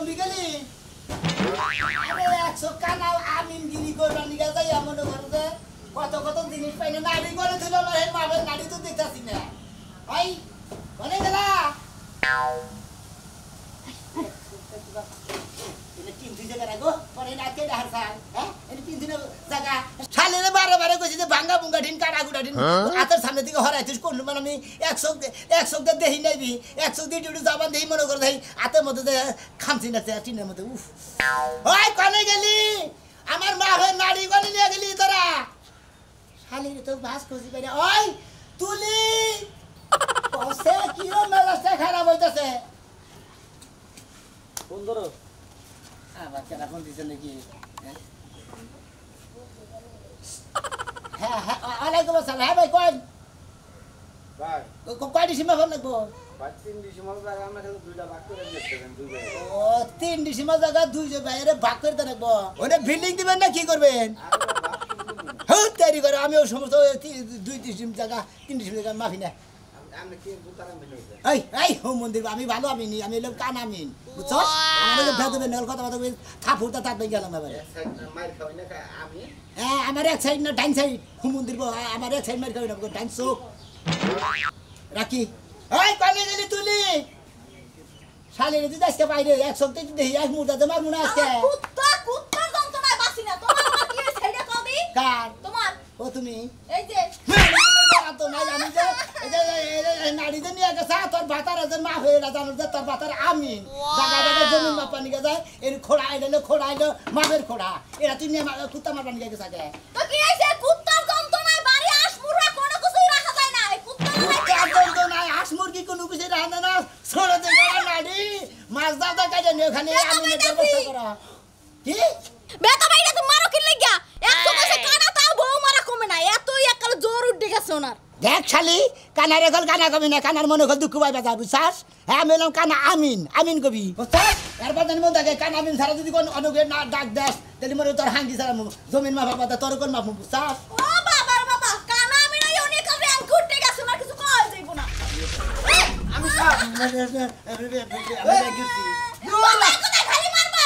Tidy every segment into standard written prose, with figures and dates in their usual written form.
Zombie গেলি আরে 100 কানাও আমিন গিরি করবা নিগা যাই এমন করতে কত কত জিনিস পাইনা নাড়ি করে দিল হে মাবের নাড়ি তো দেখতাছি না ভাই কোনে গেলা এটা তিন দিন জায়গা রাখো পরে না কে ডাহার খায় হ্যাঁ এটা তিন দিন জায়গা শালেরে বারে বারে কইছি যে ভাঙ্গা বুঙ্গা ঢিন কাটা গুড়া ঢিন আতার সামনে দিকে হরাইছিস কোন মানে আমি 100 দে দেই নাইবি 100 দিয়ে ডিউটি যাবান দেই মনে করে দেই আতের মধ্যে যে খামছি না টিনের মধ্যে উফ ওই কোনে গেলি আমার মা হয়ে নাড়ি কোনে নিয়ে গেলি তোরা শালিরে তো বাস খুঁজি পাই না ওই তুলি কসে কি ও মেলাটা খারাপ হইতাছে কোন ধরো আবার কেন ফোন দিছেন নাকি হ্যাঁ হ্যাঁ আলাইকুম আসসালাম হ্যাঁ ভাই কোন ভাই কয় ডিসেম্বর ফোন লাগবো 3 ডিসেম্বর জায়গা আমরা খালি দুইটা ভাগ করে দিতেছেন দুই ভাই ও 3 ডিসেম্বর জায়গা দুই যে বাইরে ভাগ করে দেন লাগবো ওনে বিল্ডিং দিবেন না কি করবেন হ্যাঁ তৈরি করে আমি ওই সমস্ত 2 ডিসেম্বর জায়গা 3 ডিসেম্বর জায়গা মাফি না আমরা কি বুতারাম মিলাইছে এই হোম মন্দির আমি ভালো আমিনি আমি এলাম কান আমিন বুঝছো আমাদের ভেদবে নেল কথা কথা থাপুরটা তাতে গেলাম এবারে মাইর খাওয়াই না আমি হ্যাঁ আমার এক সাইড না ডাইন সাইড হোম মন্দির আমার এক সাইড মার খাবি না ডাইন চোখ রাখি এই কলে গেলি তুলি শালিরে তুই আজকে বাইরে 100 তে দেখি এক মুহূর্তে মারমু না আজকে কুত্তা যন্ত্রণায় বাসি না তোমার মা কি হইছে এটা কবি কার তোমার ও তুমি এই যে তো নাই আমি যে এই নাড়িতে নিয়ে গেছে তোর ভাতার যে মা হয়ে না জানো যে তোর ভাতার আমিন জায়গা জায়গা জমি মাপা নিয়ে যায় এর খোড়া আইলে মাপের খোড়া এরা তুই নিয়ে কুত্তা মাপা নিয়ে গেছে আগে তো কি হইছে কুত্তার যন্ত্রণায় বাড়ি আসমুরা কোনো কিছুই রাখা যায় না এই কুত্তা নাই হাঁস মুরগি কোনো কিছু রাখে না ছোট থেকে নাড়ি মাছ দাও কাজে নিয়ে ওখানে আমিনের ব্যবস্থা করা কি বেটা বাইরে তো মারো কি লাগিয়া এত কইছে কানা তাও বউ মারা কমে না এতই একাল জোর উঠে গেছে ওনার দেখ শালি কানারে গল কানা কবি না কানার মনে গল দুঃখ পাই বাজা বুঝছাস হ্যাঁ আমি এলাম কানা আমিন কবি বুঝছাস এরপর জানি মন থাকে কানা আমিন ছাড়া যদি কোন অনুগে না ডাক দেস তাহলে মনে তোর হাঙ্গি ছাড়া জমিন মাফা পাতা তোর কোন মাফু বুঝছাস ও বাবার বাবা কানা আমিন ওই অনেক র্যাঙ্ক উঠে গেছে ওনার কিছু কয় যাইবো না আমি খালি মারবো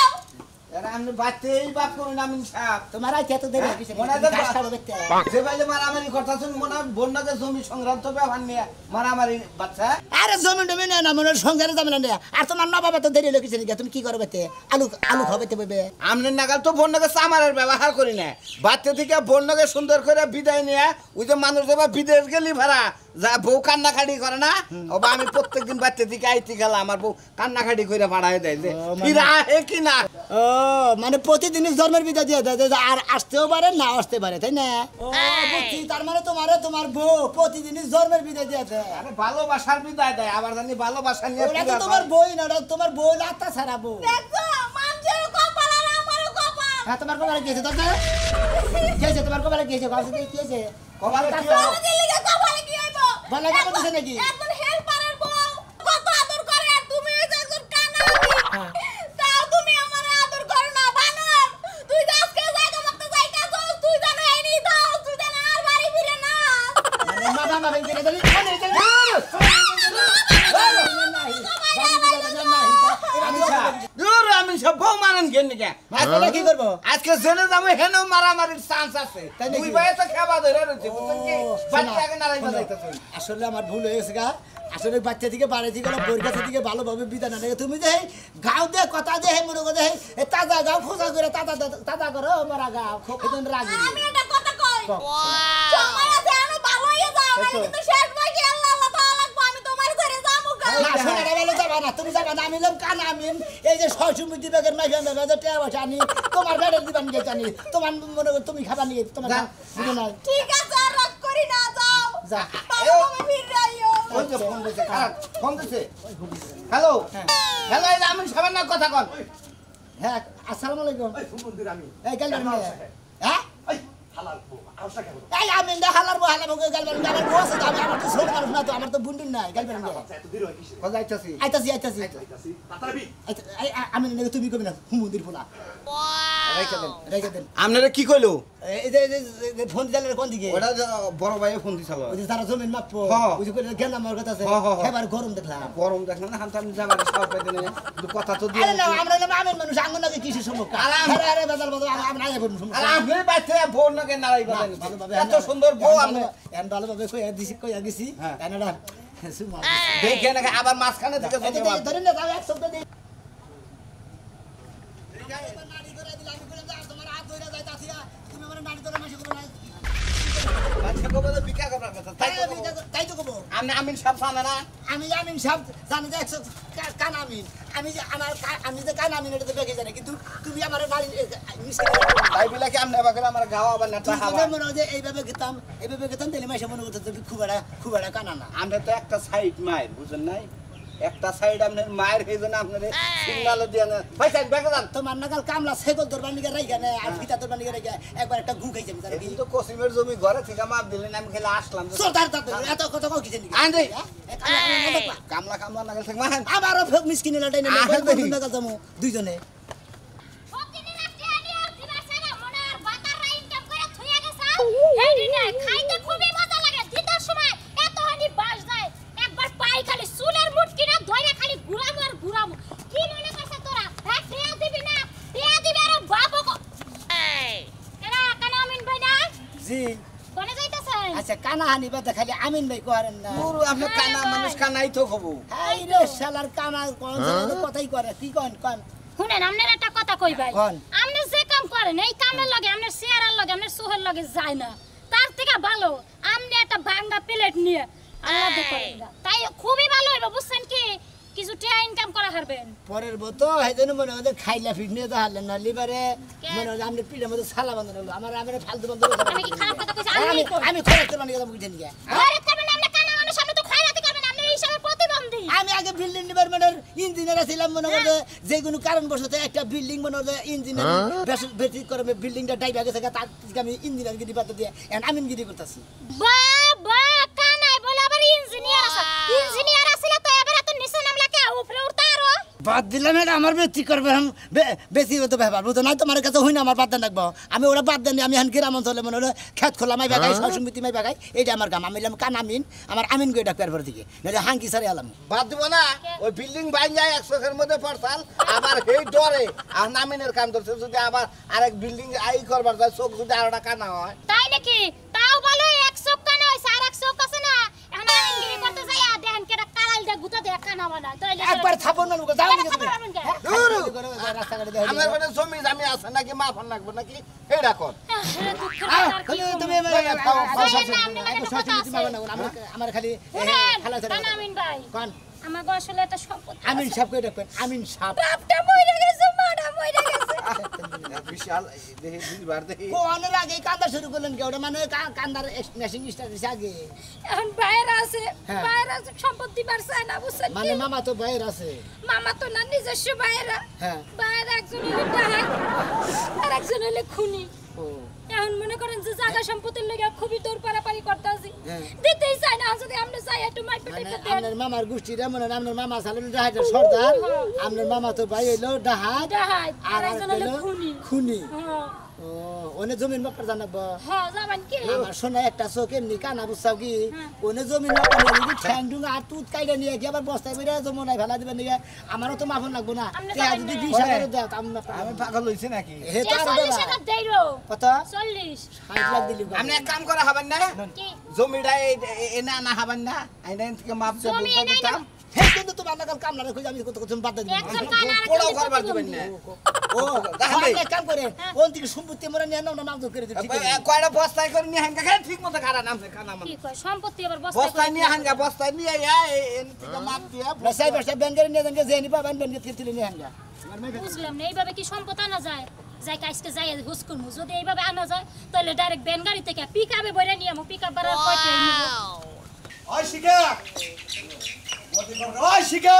এরা আমি বাতেই বাপ করুন আমি সাহেব তোমার আইতে এত দেরি হইছে মনে হয় গাছ খাবো বেতে যে বাইলে মারামারি করতেছেন মনে হয় বন্যাকে জমি সংক্রান্ত ব্যাপার নিয়ে মারামারি বাচ্চা আরে জমি টমি না মনে সংসারে যাবে না আর তোমার নবাবা তো দেরি লইছে নাকি তুমি কি করবে বেতে আলু খাবে বইবে আমনের নাগাল তো বন্যাকে চামারের ব্যবহার করি না বাচ্চা থেকে বন্যাকে সুন্দর করে বিদায় নিয়ে ওই যে মানুষ যাবা বিদেশ গেলি ভাড়া যা বউ কান্নাকাটি করে না ওবা আমি প্রত্যেকদিন বাচ্চা থেকে আইতে গেলাম আমার বউ কান্নাকাটি করে ভাড়ায় দেয় যে ফিরা হে কি না ও মানে প্রতিদিনই জন্মের বিদায় দিয়ে দেয় আর আসতেও পারে না আসতে পারে তাই না ও বুঝছি তার মানে তোমার বউ প্রতিদিনই জন্মের বিদায় দিয়ে দেয় আরে ভালোবাসার বিদায় দেয় আবার জানি ভালোবাসা নিয়ে ওটা তো তোমার বই না ওটা তোমার বউ লাত্তা ছাড়া বউ দেখো মানুষের কপাল আর আমারও কপাল হ্যাঁ তোমার কপালে গিয়েছে তো গিয়েছে তোমার কপালে গিয়েছে গাছ থেকে গিয়েছে কপালে কি কপালে লিগে কপালে কি হইব ভালো লাগে বলছে নাকি একজন হেল্পারের বউ কত আদর করে আর তুমি এই যে একজন কানা তাও তুমি আমার আদর করো না বানর তুই তো আজকে জায়গা মতো জায়গা যাও তুই জানো এই নি দাও তুই জানো আর বাড়ি ফিরে না মানে মা ভাই করে দিলি আমি সব বউ মানেন কেন কে আজকে কি করবো আজকে জেনে যাবো হেন মারামারির চান্স আছে তাই নাকি? দুই ভাই তো খেবা ধরে রয়েছে বুঝছেন কি বাচ্চাকে নাড়াই বাজাইতেছে আসলে আমার ভুল হয়ে গেছে গা আসলে বাচ্চা থেকে বাড়ি থেকে বইয়ের কাছে থেকে ভালোভাবে বিদায় না দেয় তুমি যে গাও দে কথা যে মনে করে তাজা গাও খোঁজা করে তাজা করো মারা গাও এখন রাগি আমি এটা কথা কই সময় আছে আমি ভালো হয়ে যাও আমি কিন্তু শেষ ভাই কি আল্লাহ আল্লাহ তাআলা লাগবো আমি তোমার ঘরে যাবো গা না শোনা গেল যাবা না তুমি যাবা না আমি লোক কান আমিন এই যে সয়সুমিতি বেগের মাইফা মেঘা টেয়া বসে আনি তোমার বেড়ের দিবান গিয়ে জানি তোমার মনে করে তুমি খাবা নিয়ে তোমার বুঝো না ঠিক আছে আর রাগ করি না যাও যা ভালো ভাবে ফিরে আইও ওই যে ফোন দিছে খারাপ ফোন দিছে হ্যালো হ্যালো এই যে আমি সবার না কথা কন হ্যাঁ আসসালামু আলাইকুম এই সুমন্দির আমি এই গেল হ্যাঁ এই হালাল বউ আউসা কেন এই আমি না হালার বউ গেল আমার বউ আছে আমি আমার তো ছোট মানুষ না তো আমার তো বুন্ডুন নাই গেল এত দেরি হয় কিসে কথা আইতাছি আইতাছি আইতাছি তাড়াতাড়ি আমি তুমি কবি না হুমুন্দির ফোলা রেখে দেন। আপনারা কি কইলো এই যে ফোন দিলে কোন দিকে? ওটা বড় ভাই ফোন দিছিল ওই যে তারা জমিন মাপবো, হ্যাঁ। ওই যে কইলে কেন আমার কথা আছে, হ্যাঁ, হ্যাঁ, হ্যাঁ। এবার গরম দেখলাম। গরম দেখলেন না হামতাম জামার সব পাইতে নেই কিন্তু কথা তো দিয়ে আরে না, আমরা না আমের মানুষ, আঙ্গুন নাকি কিসের সমস্যা? আরে আরে বাদল বাদল আমরা আগে বলুন সমস্যা। আর আমি বাইতে বোন নাকি নাড়াই বাদেন ভালোভাবে এত সুন্দর বউ আমি এন ভালোভাবে কইয়া গেছি, হ্যাঁ। এনারা সুমা দেখে নাকি আবার মাঝখানে থেকে এই যে জমি ধরে না যাও এক সপ্তাহ দিই। নাড়ি করে দিলাম, আমি করে দাও তোমার হাত ধরে যায় তাছিয়া, তুমি আমার নাড়ি ধরে মাসি করো না। বাচ্চা কবলে বিকা করার কথা তাই তাই তো কব। আমি আমিন সব জানে না আমি আমিন সাহেব জানি যে 100 কান আমিন, আমি যে আমার আমি যে কান আমিন এটা তো বেগে জানি, কিন্তু তুমি আমার নাড়ি মিশে তাই বলে কি আমনে বাগরে আমার গাও আবার না হাওয়া মনে হয় যে এইভাবে খেতাম তাহলে মাসে মনে করতে খুব একটা কানা না। আমরা তো একটা সাইড মায়ের বুঝেন নাই একটা সাইড আপনার মায়ের সেই জন্য আপনার সিগনাল দিয়ে না ভাই সাইড ব্যাগে যান তোমার নাগাল কামলা সেগল তোর বানিকে রাইখা না আর ফিতা তোর বানিকে রাইখা একবার একটা ঘু খাইছে আমি তার কি কিন্তু কসিমের জমি ঘরে থেকে মাপ দিলেন আমি খেলে আসলাম সরদার দাদা এত কথা কও কিছে নাকি আন্দে কামলা কামলা নাগাল থেকে মাহেন আমারও মিসকিনে লটাই না বন্ধু নাগাল যামু দুইজনে ফকিনের একটা আনিয়ার দিবার সারা মনার বাতাররা ইনকাম করে থুইয়া গেছে হেডি না খাইতে খুবই মজা লাগে দিতার সময় এত হানি বাস যায় একবার পাই খালি চুলের মুটকি না ধইরা খালি ঘুরামু আর ঘুরামু কি মনে করছ তোরা হ্যাঁ টিয়া দিবি না টিয়া দিবি আর বাবু কো এরা কানামিন ভাই না জি কোনে যাইতাছেন আচ্ছা কানা হানি বাদে খালি আমিন ভাই করেন না পুরো আপনি কানা মানুষ কানাই তো হবো হাই রে শালার কানা কোন কথাই করে কি কোন শুনেন আমনের একটা কথা কই ভাই কোন? আমনে যে কাম করেন এই কামের লগে আমনের চেহারার লগে আমনের সোহের লগে যায় না তার থেকে ভালো আমনে একটা ভাঙ্গা প্লেট নিয়ে আল্লাহ দেখেন তাই খুবই ভালো হইব বুঝছেন কি কিছু টাকা ইনকাম করা হারবেন পরের বতো হেজন্য মনে হয় খাইলা ফিটনে তো হারলেন না লিবারে মনে হয় আমরা পিঠের মধ্যে সালা বাঁধানো হলো আমার ফালতু বন্ধ আমি কি খারাপ কথা কইছি আমি আমি কই আমি খরচ করলাম নিয়ে উঠে নিয়ে আরে করবেন আপনি কানা মানুষ আপনি তো খায়রাতি করবেন আপনি এই হিসাবে প্রতিবন্ধী আমি আগে বিল্ডিং ডিপার্টমেন্টের ইঞ্জিনিয়ার ছিলাম মনে করতে যে কোনো কারণ বসতে একটা বিল্ডিং মনে হলে ইঞ্জিনিয়ার বেশি করে বিল্ডিংটা ডাইবা গেছে তার থেকে আমি ইঞ্জিনিয়ারগিরি বাদ দিয়ে আমিনগিরি করতেছি বাবা কানাই বলে আবার ইঞ্জিনিয়ার আছে ইঞ্জিনিয়ার আসলে তো এবারে তো নিচে নামলা কে উপরে উঠতা আরো বাদ দিলাম এটা আমার বেশি করবে বেশি হতো ব্যাপার বুঝতো না তোমার কাছে হই না আমার বাদ দেন রাখবো আমি ওরা বাদ দেন আমি এখন গ্রাম অঞ্চলে মনে হলো খেত খোলা মাই বাগাই সমিতি মাই বাগাই এইটা আমার কাম আমি এলাম কান আমিন আমার আমিন গই ডাক্তার পর দিকে নাহলে হাঙ্কি সারে আলাম বাদ দিব না ওই বিল্ডিং বাইন যায় 100 এর মধ্যে পড়তাল আবার এই ডরে আর নামিনের কাম করছে যদি আবার আরেক বিল্ডিং আই করবার যায় চোখ যদি আরোটা কানা হয় তাই নাকি তাও ভালো 100 কানা হইছে আর 100 আছে না এখন আমিনগিরি করতে যাই আর দেখেন কেডা কালালটা গুতা দেয়া কানা বানায় তাইলে একবার ছাপন না যাও দিকে তুমি রাস্তা কাটে দেও আমার মানে জমি জামি আছে নাকি মাফন লাগবে নাকি এটা কর তুমি আমার খালি খেলা আমিন ভাই কোন আমার আসলে একটা সম্পত্তি আমিন সাহেব কই ডাকবেন আমিন সাহেব বাপটা মইরা গেছে মাডা মইরা গেছে বিশাল দেখি দুইবার দেখি কোনের আগে কান্দা শুরু করলেন কি ওটা মানে কান্দার মেশিং স্টার্ট দিছে আগে এখন বাইরে আছে হ্যাঁ। বাইরে আছে সম্পত্তি বাড়ছে না বুঝছেন মানে মামা তো বাইর আছে মামা তো না নিজস্ব বাইরে হ্যাঁ বাইরে একজন হলো ডাহাত আর একজন হলো খুনি ও এখন মনে করেন যে জায়গা সম্পত্তির লেগে খুবই দৌড় পারাপারি করতেছি হ্যাঁ। দিতেই চাই না যদি আমরা চাই একটু মাইট মানে পেটে আপনার মামার গোষ্ঠীটা মনে হয় আপনার মামা চালেন ডাহাতের সর্দার আপনার মামা তো ভাই হইলো ডাহাত ডাহাত আর আর একজন হলো খুনি খুনি হ্যাঁ ও ওনে জমিন বাপার জানাবো হ্যাঁ যাবেন কি আমার শোনা একটা চোখ এমনি কানা বুঝছাও কি ওনে জমিন বাপার লাগি ঠ্যাং ঠুং আর তুত কাইটা নিয়ে কি আবার বস্তায় বেরিয়ে জমনায় ফেলা দিবেন নিয়ে আমারও তো মাফন লাগবো না আপনি তে যাবেন যদি না। 20 টাকা দাও আমি আমি পাগল হইছি নাকি হে তো আর 40 টাকা দেইরো কত 40 60 লাখ দিলি আপনি এক কাম করা হবেন না কি জমিটা এনে আনা হবেন না আইনা থেকে মাপ দিয়ে জমি বুঝা এনে দিতাম হে কিন্তু তোমার নাগাল কাম না রেখে আমি কত কত বাদ দিই একজন কানা আর পোড়াও একজন করবার দিবেন না ও তাহলে? এক কাম করে ওন থেকে সম্পত্তি মোরা নিয়ে নাও না মাপ করে দিই ঠিক আছে কয়টা বস্তায় করে নিয়ে হাঙ্গা খায় ঠিক মতো খারা নামছে খানা মানে কি কয় সম্পত্তি আবার বস্তায় নিয়ে হাঙ্গা বস্তায় নিয়ে এন থেকে মাপ দিয়া বসাই বসাই ব্যাংকের নিয়ে দেন যে নিবা ব্যাংকের থেকে নিয়ে আনগা বুঝলাম না এইভাবে কি সম্পদ আনা যায় যাই কাজকে যাই হুস করবো যদি এইভাবে আনা যায় তাহলে ডাইরেক্ট ব্যান গাড়ি থেকে পিক আপে বইরা নিয়ে পিক আপ বাড়ার কয়টা নিব ওই শিখা ওই শিখা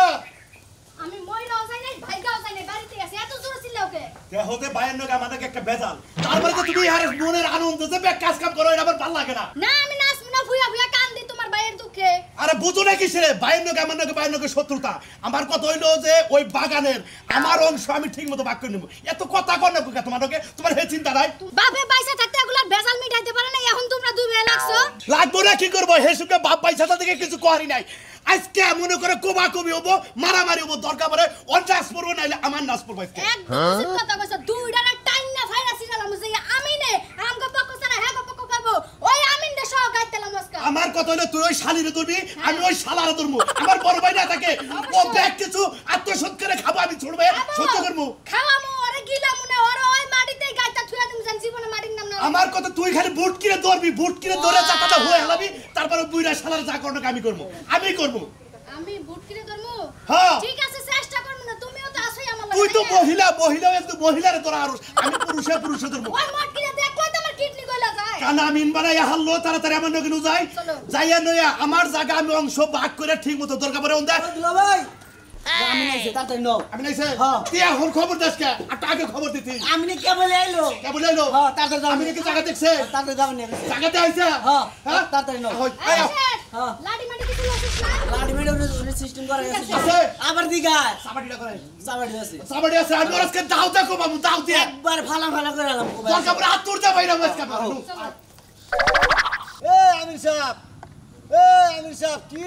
আমি মইরাও যাই নাই ভাইগাও যাই নাই বাড়িতে গেছে এত জোরে চিল্লাও কে তে হতে বাইরের নগে আমাদেরকে একটা বেজাল তারপরে তো তুমি আর মনের আনন্দ যে কাজ কাম করো এটা আবার ভালো লাগে না না আমি নাচবো না ভুয়া ভুয়া কান দিই তোমার ভাইয়ের দুঃখে আরে বুঝো না কিসে বাইর নকে আমার নকে বাইর নকে শত্রুতা আমার কথা হইলো যে ওই বাগানের আমার অংশ আমি ঠিক মতো ভাগ করে নেব এত কথা কর না কুকা তোমার নকে তোমার হে চিন্তা নাই বাপে পয়সা থাকতে এগুলা ভেজাল মিটাইতে পারে না এখন তোমরা দুবে লাগছো লাগবো না কি করবো হে সুকে বাপ পয়সা থেকে কিছু করি নাই আজকে মনে করে কোবা কবি হবো মারামারি হবো দরকার পড়ে অনটাস পড়বো নাইলে আমার নাচ পড়বো আজকে একদম কথা কইছো দুইটা না টাইম না ভাইরাস গেলাম যে আমিনে আমগো পক্ষ ছাড়া হ্যাঁ পক্ষ করব ওই আমিনটা সহ গাইতেলাম আজকে আমার কথা হলো তুই ওই শালিরে ধরবি আমি ওই শালারে ধরবো আমার বড় ভাই না থাকে ও ব্যাগ কিছু আত্মসৎ করে খাবো আমি ছড়বে সহ্য করবো খাওয়ামু ওরে গিলাম না ওরে ওই মাটিতেই গাইতা থুয়া তুমি জান জীবনে মাটির নাম না আমার কথা তুই খালি বুট কিনে ধরবি বুট কিনে ধরে চাকাটা হয়ে হালাবি তারপরে বুইরা শালার যা করনো আমি করবো আমি বুট কিনে ধরমু হ্যাঁ ঠিক আছে চেষ্টা করব না তুমিও তো আসই আমার তুই তো মহিলা একটু মহিলারে তোরা আর আমি পুরুষে ধরবো ওই মাঠ কিনে দেখো তো আমার কিডনি কইলা যায় কানা মিন বানাইয়া হারলো তাড়াতাড়ি আমার নকে যাই যাইয়া নইয়া আমার জায়গা আমি অংশ ভাগ করে ঠিক মতো দরকার পড়ে ওন্দা ভাই আমি নাইছে তাড়াতাড়ি নাও আমি নাইছে হ্যাঁ। তুই এখন খবর দেস কে আর আগে খবর দিতি আমি নে কেবল আইলো কে বলাইলো হ্যাঁ তাড়াতাড়ি যাও আমি কি জায়গা দেখছে তাড়াতাড়ি যাও নে জায়গাতে আইছে হ্যাঁ তাড়াতাড়ি নাও হই এই আয় শেট, হ্যাঁ। লাডি মাটি কিছু লছিস না লাডি মেডে ওরে সিস্টেম করে আছে আবার দিগা সাবাড়িটা করে সাবাড়ি আছে সাবাড়ি আছে আমি আজকে দাও দেখো বাবু দাও দে একবার ফালা করে আলাম দরকার পড়ে হাত তুলতে বাইরা আজকে চলো এ আমির সাহেব কি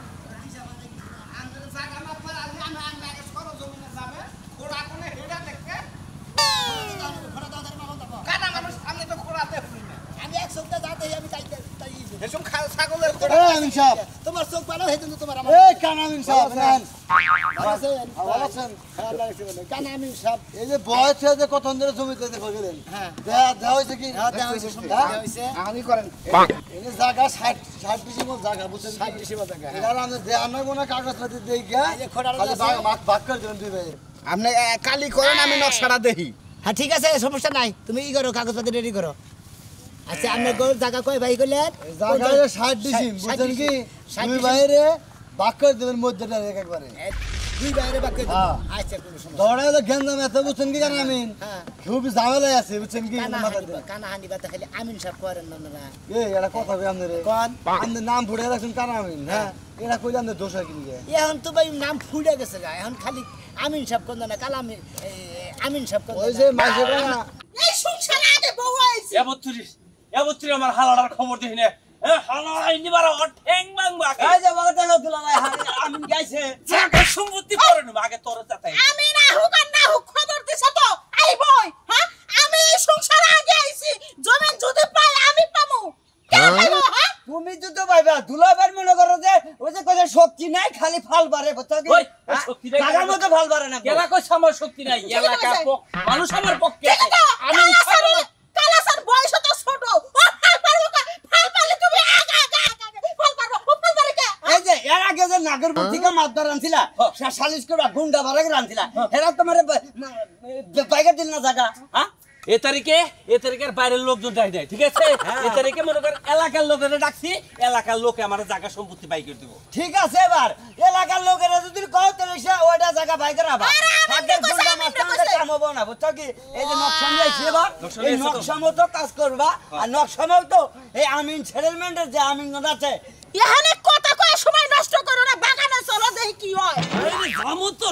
আমি এক সপ্তাহ যাতে আমি তাই এসব ছাগলের আমিন সাহেব তোমার চোখ ভালো হয়ে কিন্তু তোমার এই কানা আমিন সাহেব ভালো আছেন কানা আমিন সাহেব এই যে বয়স যে কত ধরে জমিতে দেখো গেলেন হ্যাঁ দেওয়া হয়েছে কি দেওয়া হয়েছে আমি করেন এই জায়গা 60 ডিসিমল জায়গা বুঝছেন 60 ডিসিমল জায়গা এটা আমরা দেয়া না কোনো কাগজপত্র দেই গিয়া খালি ভাগ করে দেন দুই ভাই আপনি কালি করেন আমি নকশাটা দেখি হ্যাঁ ঠিক আছে সমস্যা নাই তুমি ই করো কাগজপত্র রেডি করো আচ্ছা আপনি গোল জায়গা কয় ভাই কইলেন জায়গায় 60 ডিসিম বুঝছেন কি দুই বাইরে ভাগ করে দেবেন মধ্যটা একবারে দুই বাইরে বাকি হ্যাঁ। আচ্ছা কোনো সমস্যা দৌড়ায় তো গেন্দাম এত বুঝছেন কি জানেন আমিন হ্যাঁ খুব ঝামেলায় আছে বুঝছেন কি কানা হান্ডি বাতা খালি আমিন সব করেন না না এই এটা কথা কই আপনারে কোন আমাদের নাম ফুটে রাখছেন কানা আমিন হ্যাঁ এটা কইলে আমাদের দোষ হয় কি এখন তো ভাই নাম ফুটে গেছে গা এখন খালি আমিন সব কোন না কাল আমিন সব কোন ওই যে মাসের না এই সংসারে আগে বউ আইছে এবত্রিশ আমার হালাটার খবর দেখি না হালাড়া নিবার ঠ্যাং ভাঙবো আগে এই যে বলতে লোকগুলো ভাই আমিন গাইছে জায়গা সম্পত্তি করে নেবো আগে তোর চাতাই আমি না হুক আর না হুক খবর দিছে তো এই বই হ্যাঁ আমি এই সংসারে আগে আইছি জমিন যদি পাই আমি পামু কে পাইবো হ্যাঁ তুমি তো ভাইবা দুলাবার মনে করো যে ওই যে কত শক্তি নাই খালি ফাল বাড়ে বুঝছো কি ওই শক্তি নাই টাকার মতো ফাল বাড়ে না কেলা কই আমার শক্তি নাই এলাকা মানুষ আমার পক্ষে আমি কালাসার বয়স তো ছোট ও ফাল পারবো কা ফাল পারলে তুমি আগা ফাল পারবো ও ফাল পারে কে এই যে এর আগে যে নাগরপুর থেকে মাদদার আনছিলা শালিশ করে গুন্ডা বাড়াকে আনছিলা এরা তোমার বাইকের দিন না জায়গা হ্যাঁ এ তারিখের বাইরের লোকজন ডাক দেয় ঠিক আছে এ তারিখে মনে কর এলাকার লোকের ডাকছি এলাকার লোকে আমার জায়গা সম্পত্তি বাই করে দেবো ঠিক আছে এবার এলাকার লোকেরা যদি কও তাহলে সে ওইটা জায়গা বাইকের আবার আগের গুন্ডা মাস্টারকে কাম হবো না বুঝছো কি এই যে নকশা নিয়ে এসেবা এই নকশা মতো কাজ করবা আর নকশা মতো এই আমিন সেটেলমেন্টের যে আমিন আছে এখানে কথা কয় সময় নষ্ট করো না বাগানে চলো দেখি কি হয়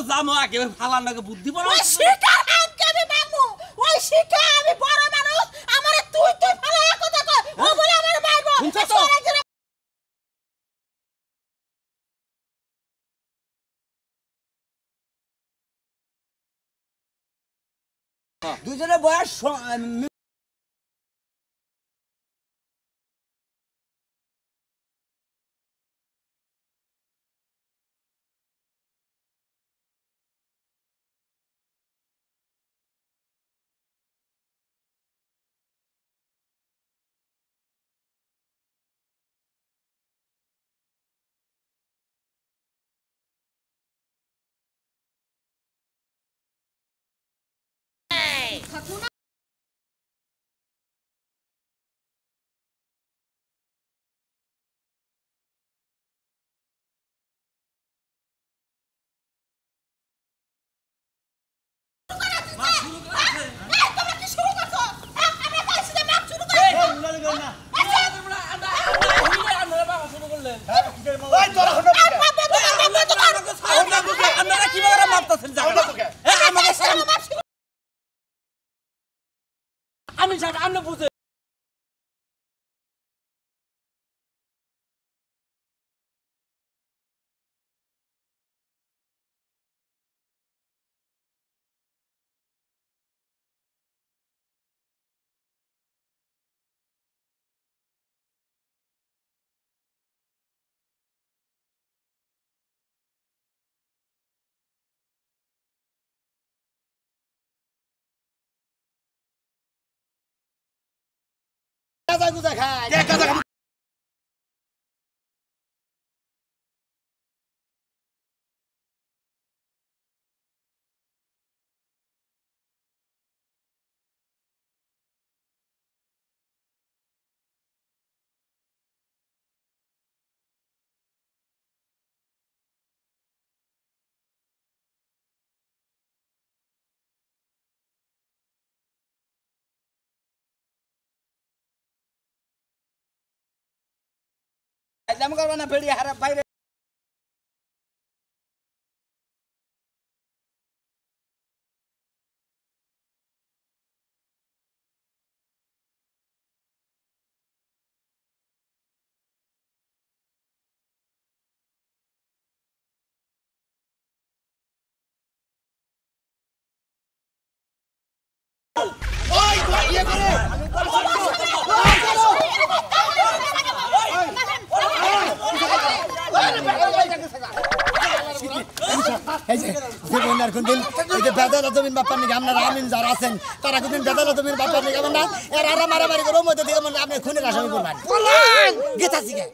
জামো আগে ফালানোকে বুদ্ধি বলো ওই শিকার হাতকে আমি বামু ওই শিকা আমি বড় মানুষ আমারে তুই ফালায়া কথা কয় ও বলে আমারে মারবো শুনছো তো? দুজনে বয়স তোমরা কি শুরু করছো আমরা কইছি যে মাপ শুরু করো শুরু করলেন ওই তোরা হলো আমি সাহেব আপনি বুঝে গাঁজা গুজা খায় কে গাঁজা খাম- আইলাম করবা না ফেড়ি হারা বাইরে ওই ভাই ইয়ে করে এই যে জীবনের কোনদিন এই যে বেদালা জমিন বাপার নিকে আপনারা আমিন যারা আছেন তারা কোনদিন বেদালা জমিন বাপার নিকে না এরা মারামারি করে মধ্যে থেকে আপনি খুনের আসামি করবেন গীতা শিখে